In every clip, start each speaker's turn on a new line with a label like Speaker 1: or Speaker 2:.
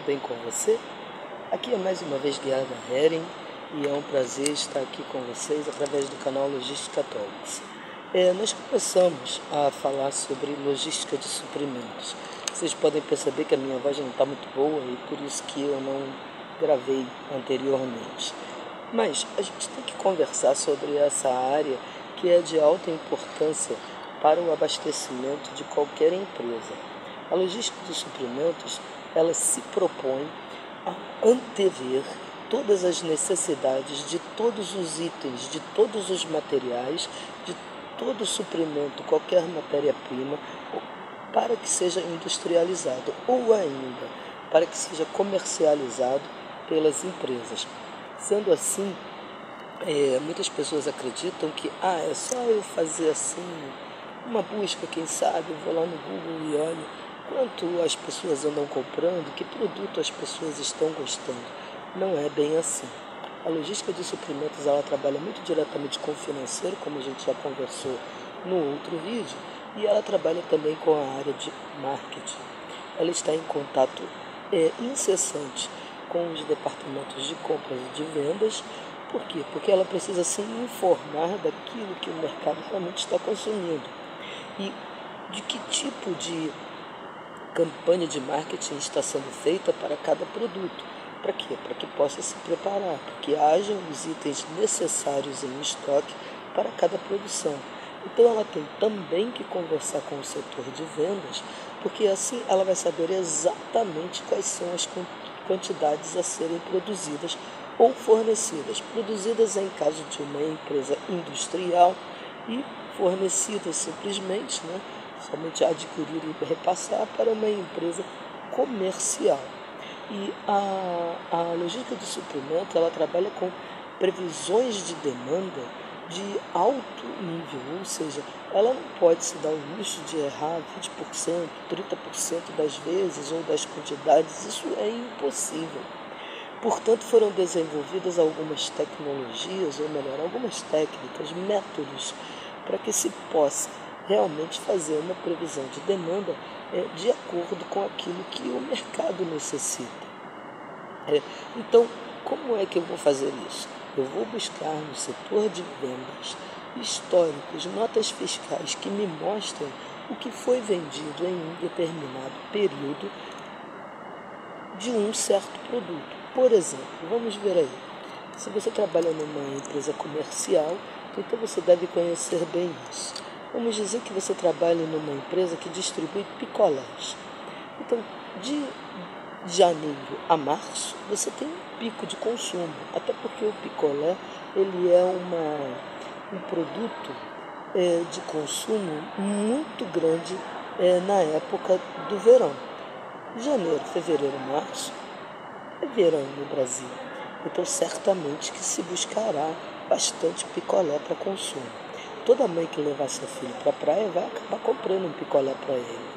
Speaker 1: bem com você? Aqui é mais uma vez Guiada Hering e é um prazer estar aqui com vocês através do canal Logística Talks. Nós começamos a falar sobre logística de suprimentos. Vocês podem perceber que a minha voz não está muito boa e por isso que eu não gravei anteriormente. Mas a gente tem que conversar sobre essa área que é de alta importância para o abastecimento de qualquer empresa. A logística de suprimentos, ela se propõe a antever todas as necessidades de todos os itens, de todos os materiais, de todo suprimento, qualquer matéria-prima, para que seja industrializado ou ainda para que seja comercializado pelas empresas. Sendo assim, muitas pessoas acreditam que é só eu fazer assim, uma busca, quem sabe, eu vou lá no Google e olho quanto as pessoas andam comprando, que produto as pessoas estão gostando. Não é bem assim. A logística de suprimentos, ela trabalha muito diretamente com o financeiro, como a gente já conversou no outro vídeo, e ela trabalha também com a área de marketing. Ela está em contato incessante com os departamentos de compras e de vendas. Por quê? Porque ela precisa se informar daquilo que o mercado realmente está consumindo e de que tipo de campanha de marketing está sendo feita para cada produto. Para quê? Para que possa se preparar, para que hajam os itens necessários em estoque para cada produção. Então ela tem também que conversar com o setor de vendas, porque assim ela vai saber exatamente quais são as quantidades a serem produzidas ou fornecidas. Produzidas em caso de uma empresa industrial e fornecidas simplesmente, somente adquirir e repassar para uma empresa comercial. E a logística de suprimento, ela trabalha com previsões de demanda de alto nível, ou seja, ela não pode se dar o luxo de errar 20%, 30% das vezes ou das quantidades, isso é impossível. Portanto, foram desenvolvidas algumas tecnologias, ou melhor, algumas técnicas, métodos, para que se possa realmente fazer uma previsão de demanda de acordo com aquilo que o mercado necessita. Então, como é que eu vou fazer isso? Eu vou buscar no setor de vendas históricos, notas fiscais que me mostrem o que foi vendido em um determinado período de um certo produto. Por exemplo, vamos ver aí, se você trabalha numa empresa comercial, então você deve conhecer bem isso. Vamos dizer que você trabalha numa empresa que distribui picolés. Então, de janeiro a março, você tem um pico de consumo, até porque o picolé ele é um produto de consumo muito grande na época do verão. Janeiro, fevereiro, março é verão no Brasil. Então, certamente que se buscará bastante picolé para consumo. Toda mãe que levar seu filho para a praia vai acabar comprando um picolé para ele.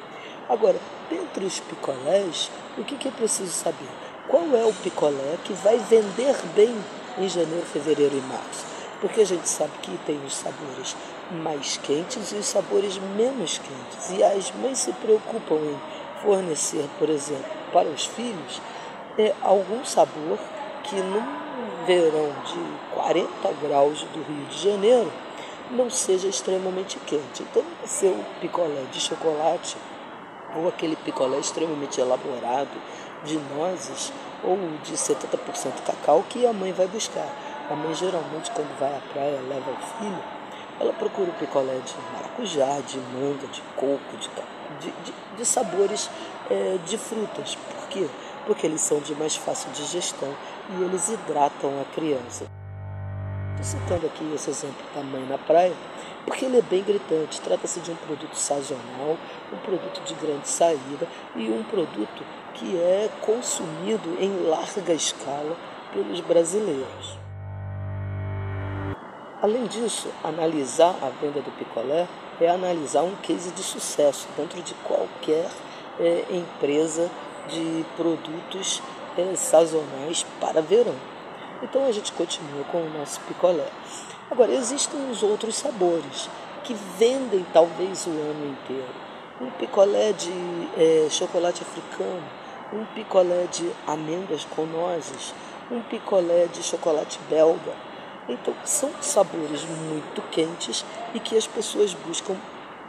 Speaker 1: Agora, dentre os picolés, o que é preciso saber? Qual é o picolé que vai vender bem em janeiro, fevereiro e março? Porque a gente sabe que tem os sabores mais quentes e os sabores menos quentes. E as mães se preocupam em fornecer, por exemplo, para os filhos, algum sabor que num verão de 40 graus do Rio de Janeiro não seja extremamente quente. Então, vai ser o picolé de chocolate ou aquele picolé extremamente elaborado de nozes ou de 70% cacau que a mãe vai buscar. A mãe geralmente, quando vai à praia, leva o filho, ela procura o picolé de maracujá, de manga, de coco, de sabores de frutas. Por quê? Porque eles são de mais fácil digestão e eles hidratam a criança. Estou citando aqui esse exemplo da mãe na praia, porque ele é bem gritante. Trata-se de um produto sazonal, um produto de grande saída e um produto que é consumido em larga escala pelos brasileiros. Além disso, analisar a venda do picolé é analisar um case de sucesso dentro de qualquer empresa de produtos sazonais para verão. Então a gente continua com o nosso picolé. Agora, existem os outros sabores que vendem talvez o ano inteiro. Um picolé de chocolate africano um picolé de amêndoas com nozes, um picolé de chocolate belga. Então, são sabores muito quentes e que as pessoas buscam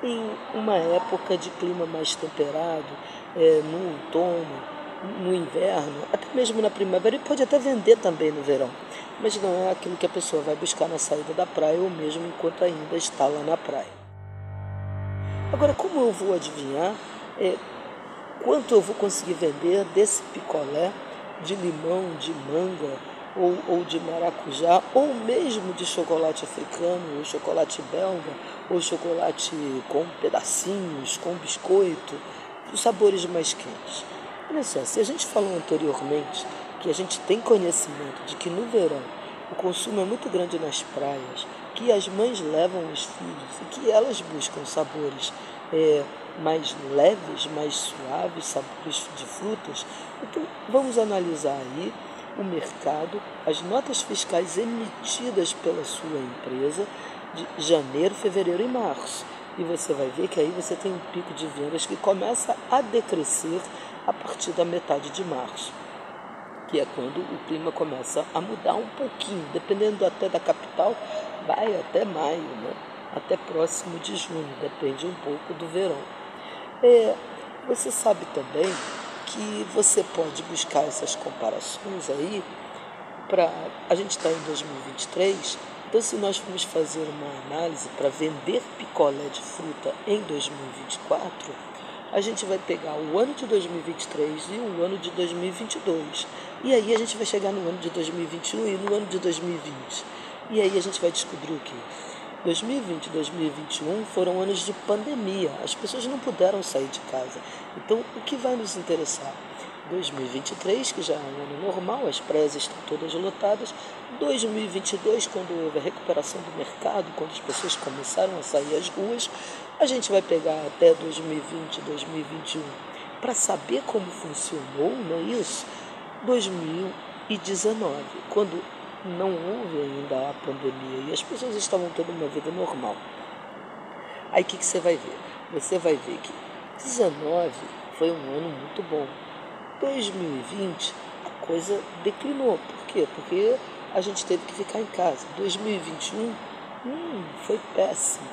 Speaker 1: em uma época de clima mais temperado, no outono, no inverno, até mesmo na primavera, e pode até vender também no verão, mas não é aquilo que a pessoa vai buscar na saída da praia ou mesmo enquanto ainda está lá na praia. Agora, como eu vou adivinhar quanto eu vou conseguir vender desse picolé de limão, de manga ou de maracujá, ou mesmo de chocolate africano, ou chocolate belga, ou chocolate com pedacinhos, com biscoito, os sabores mais quentes? Olha só, se a gente falou anteriormente que a gente tem conhecimento de que no verão o consumo é muito grande nas praias, que as mães levam os filhos e que elas buscam sabores mais leves, mais suaves, sabores de frutas, então vamos analisar aí o mercado, as notas fiscais emitidas pela sua empresa de janeiro, fevereiro e março. E você vai ver que aí você tem um pico de vendas que começa a decrescer a partir da metade de março, que é quando o clima começa a mudar um pouquinho, dependendo até da capital, vai até maio, né? Até próximo de junho, depende um pouco do verão. Você sabe também que você pode buscar essas comparações aí a gente está em 2023, então se nós formos fazer uma análise para vender picolé de fruta em 2024, a gente vai pegar o ano de 2023 e o ano de 2022. E aí a gente vai chegar no ano de 2021 e no ano de 2020. E aí a gente vai descobrir o quê? 2020 e 2021 foram anos de pandemia. As pessoas não puderam sair de casa. Então, o que vai nos interessar? 2023, que já é um ano normal, as praias estão todas lotadas. 2022, quando houve a recuperação do mercado, quando as pessoas começaram a sair às ruas, a gente vai pegar até 2020, 2021, para saber como funcionou, não é isso? 2019, quando não houve ainda a pandemia e as pessoas estavam tendo uma vida normal. Aí o que você vai ver? Você vai ver que 2019 foi um ano muito bom. 2020 a coisa declinou. Por quê? Porque a gente teve que ficar em casa. 2021 foi péssimo.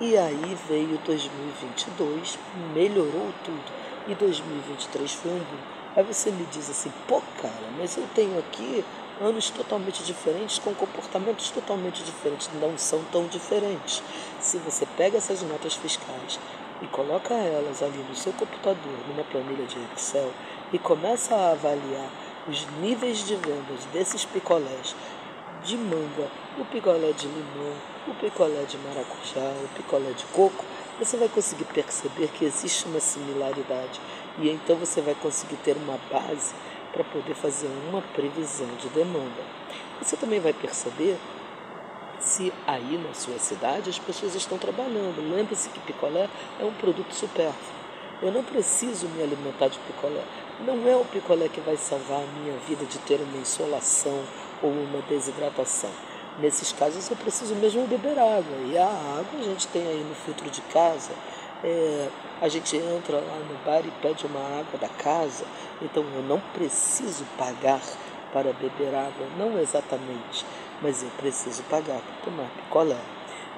Speaker 1: E aí veio 2022, melhorou tudo. E 2023 foi um boom. Aí você me diz assim, pô cara, mas eu tenho aqui anos totalmente diferentes, com comportamentos totalmente diferentes. Não são tão diferentes. Se você pega essas notas fiscais e coloca elas ali no seu computador, numa planilha de Excel, e começa a avaliar os níveis de vendas desses picolés de manga, o picolé de limão, o picolé de maracujá, o picolé de coco, você vai conseguir perceber que existe uma similaridade. E então você vai conseguir ter uma base para poder fazer uma previsão de demanda. Você também vai perceber se aí na sua cidade as pessoas estão trabalhando. Lembre-se que picolé é um produto supérfluo. Eu não preciso me alimentar de picolé. Não é o picolé que vai salvar a minha vida de ter uma insolação ou uma desidratação. Nesses casos eu preciso mesmo beber água. E a água a gente tem aí no filtro de casa. A gente entra lá no bar e pede uma água da casa. Então eu não preciso pagar para beber água. Não exatamente. Mas eu preciso pagar para tomar picolé.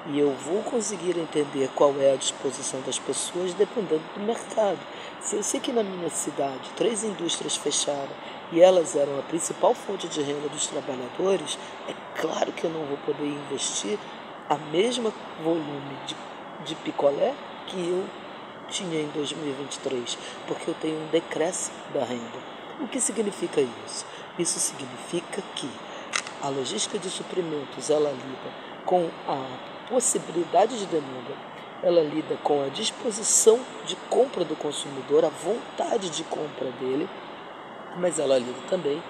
Speaker 1: E eu vou conseguir entender qual é a disposição das pessoas dependendo do mercado. Se eu sei que na minha cidade 3 indústrias fecharam e elas eram a principal fonte de renda dos trabalhadores, é claro que eu não vou poder investir a mesma volume de picolé que eu tinha em 2023, porque eu tenho um decréscimo da renda. O que significa isso? Isso significa que a logística de suprimentos, ela lida com a possibilidade de demanda, ela lida com a disposição de compra do consumidor, a vontade de compra dele, mas ela lida também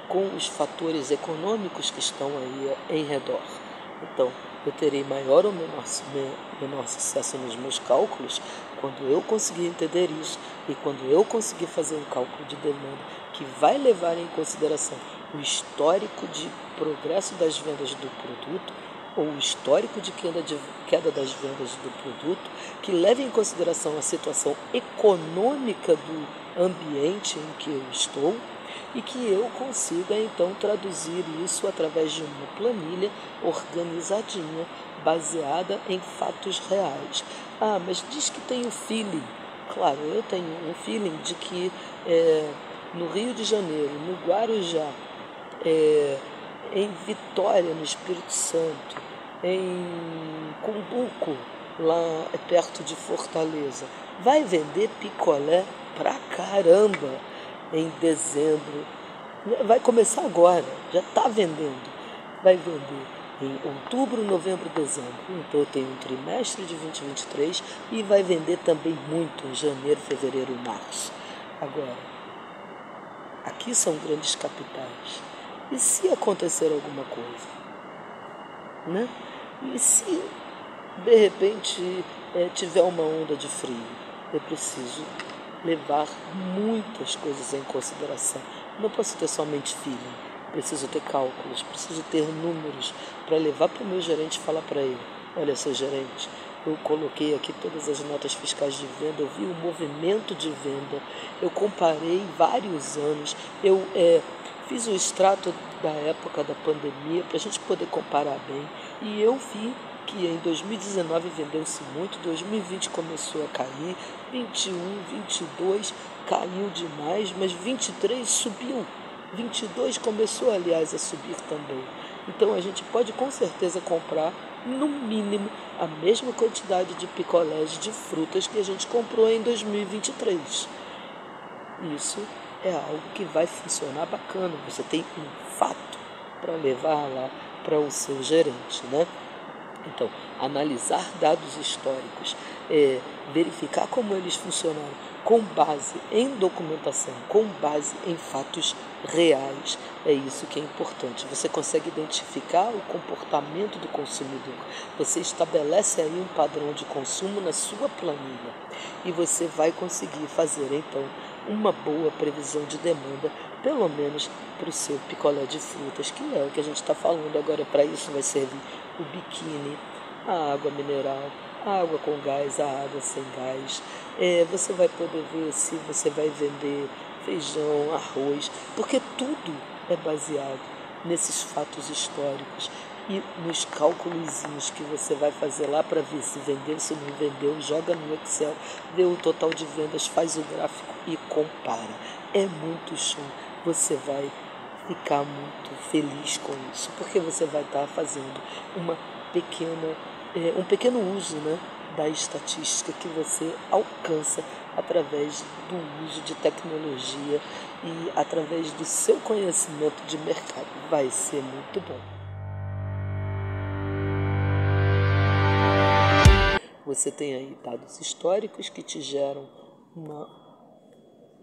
Speaker 1: com os fatores econômicos que estão aí em redor. Então, eu terei maior ou menor sucesso nos meus cálculos quando eu conseguir entender isso e quando eu conseguir fazer um cálculo de demanda que vai levar em consideração o histórico de progresso das vendas do produto ou o histórico de queda das vendas do produto, que leve em consideração a situação econômica ambiente em que eu estou e que eu consiga então traduzir isso através de uma planilha organizadinha, baseada em fatos reais. Ah, mas diz que tem o feeling. Claro, eu tenho um feeling de que no Rio de Janeiro, no Guarujá, em Vitória, no Espírito Santo, em Cumbuco, lá perto de Fortaleza, vai vender picolé pra caramba em dezembro. Vai começar agora, já está vendendo. Vai vender em outubro, novembro, dezembro. Então eu tenho um trimestre de 2023 e vai vender também muito em janeiro, fevereiro e março. Agora, aqui são grandes capitais. E se acontecer alguma coisa? Né? E se de repente tiver uma onda de frio? Eu preciso levar muitas coisas em consideração. Não posso ter somente feeling, preciso ter cálculos, preciso ter números para levar para o meu gerente e falar para ele: olha, seu gerente, eu coloquei aqui todas as notas fiscais de venda, eu vi o movimento de venda, eu comparei vários anos, eu fiz o extrato da época da pandemia para a gente poder comparar bem, e eu vi que em 2019 vendeu-se muito, 2020 começou a cair, 21, 22 caiu demais, mas 23 subiu, 22 começou, aliás, a subir também. Então a gente pode com certeza comprar, no mínimo, a mesma quantidade de picolés de frutas que a gente comprou em 2023. Isso é algo que vai funcionar bacana, você tem um fato para levar lá para o seu gerente, né? Então, analisar dados históricos, verificar como eles funcionaram com base em documentação, com base em fatos reais, é isso que é importante. Você consegue identificar o comportamento do consumidor, você estabelece aí um padrão de consumo na sua planilha e você vai conseguir fazer, então, uma boa previsão de demanda, pelo menos para o seu picolé de frutas, que é o que a gente está falando agora. Para isso vai servir o biquíni, a água mineral, a água com gás, a água sem gás. Você vai poder ver se você vai vender feijão, arroz, porque tudo é baseado nesses fatos históricos e nos cálculozinhos que você vai fazer lá para ver se vendeu, se não vendeu, joga no Excel, vê o total de vendas, faz o gráfico e compara. É muito show, você vai ficar muito feliz com isso, porque você vai estar fazendo um pequeno uso, né, da estatística que você alcança através do uso de tecnologia e através do seu conhecimento de mercado. Vai ser muito bom. Você tem aí dados históricos que te geram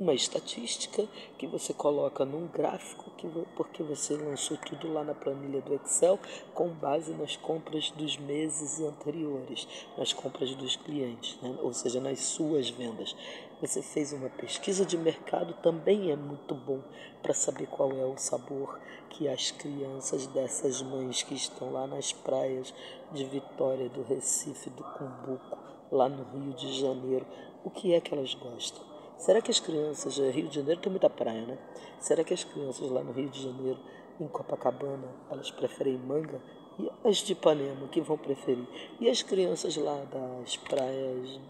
Speaker 1: uma estatística que você coloca num gráfico, porque você lançou tudo lá na planilha do Excel com base nas compras dos meses anteriores, nas compras dos clientes, né? Ou seja, nas suas vendas. Você fez uma pesquisa de mercado, também é muito bom para saber qual é o sabor que as crianças dessas mães que estão lá nas praias de Vitória, do Recife, do Cumbuco, lá no Rio de Janeiro, o que é que elas gostam. Será que as crianças, Rio de Janeiro tem muita praia, né? Será que as crianças lá no Rio de Janeiro, em Copacabana, elas preferem manga? E as de Ipanema, que vão preferir? E as crianças lá das praias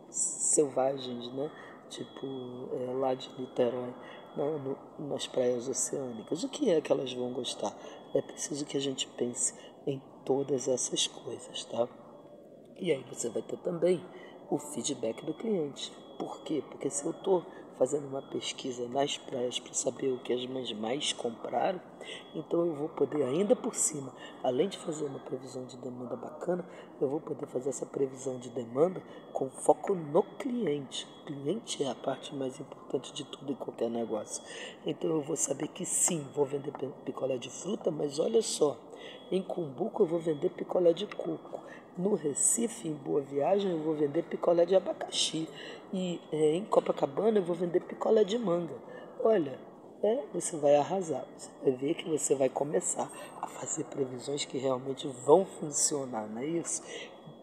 Speaker 1: selvagens, né? Tipo lá de Niterói, nas praias oceânicas, o que é que elas vão gostar? É preciso que a gente pense em todas essas coisas, tá? E aí você vai ter também o feedback do cliente. Por quê? Porque se eu estou fazendo uma pesquisa nas praias para saber o que as mães mais compraram, então eu vou poder ainda por cima, além de fazer uma previsão de demanda bacana, eu vou poder fazer essa previsão de demanda com foco no cliente. O cliente é a parte mais importante de tudo em qualquer negócio. Então eu vou saber que sim, vou vender picolé de fruta, mas olha só, em Cumbuco eu vou vender picolé de coco. No Recife, em Boa Viagem, eu vou vender picolé de abacaxi. E em Copacabana eu vou vender picolé de manga. Olha, você vai arrasar. Você vai ver que você vai começar a fazer previsões que realmente vão funcionar, não é isso?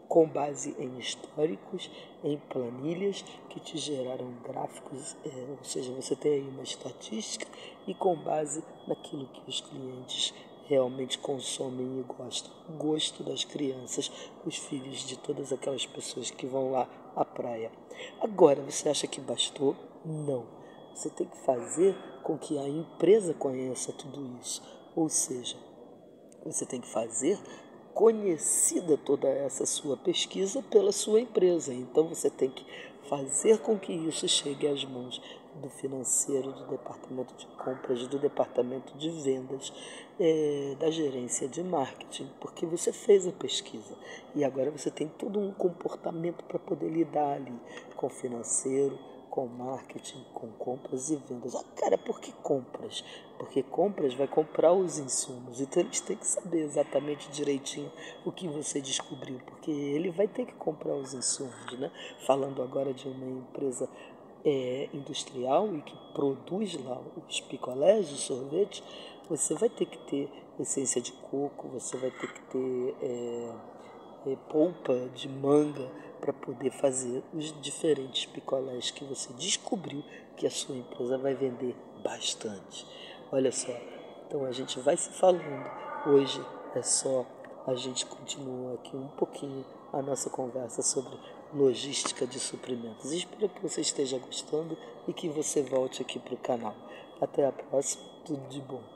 Speaker 1: com base em históricos, em planilhas que te geraram gráficos, ou seja, você tem aí uma estatística e com base naquilo que os clientes realmente consomem e gostam. O gosto das crianças, os filhos de todas aquelas pessoas que vão lá à praia. Agora, você acha que bastou? Não. Você tem que fazer com que a empresa conheça tudo isso. Ou seja, você tem que fazer conhecida toda essa sua pesquisa pela sua empresa. Então você tem que fazer com que isso chegue às mãos do financeiro, do departamento de compras, do departamento de vendas, da gerência de marketing, porque você fez a pesquisa e agora você tem todo um comportamento para poder lidar ali com o financeiro, com marketing, com compras e vendas. Cara, por que compras? Porque compras vai comprar os insumos, então eles têm que saber exatamente direitinho o que você descobriu, porque ele vai ter que comprar os insumos, né? Falando agora de uma empresa industrial e que produz lá os picolés, os sorvetes, você vai ter que ter essência de coco, você vai ter que ter polpa de manga para poder fazer os diferentes picolés que você descobriu que a sua empresa vai vender bastante. Olha só, então a gente vai se falando. Hoje é só a gente continua aqui um pouquinho a nossa conversa sobre logística de suprimentos. Espero que você esteja gostando e que você volte aqui para o canal. Até a próxima, tudo de bom.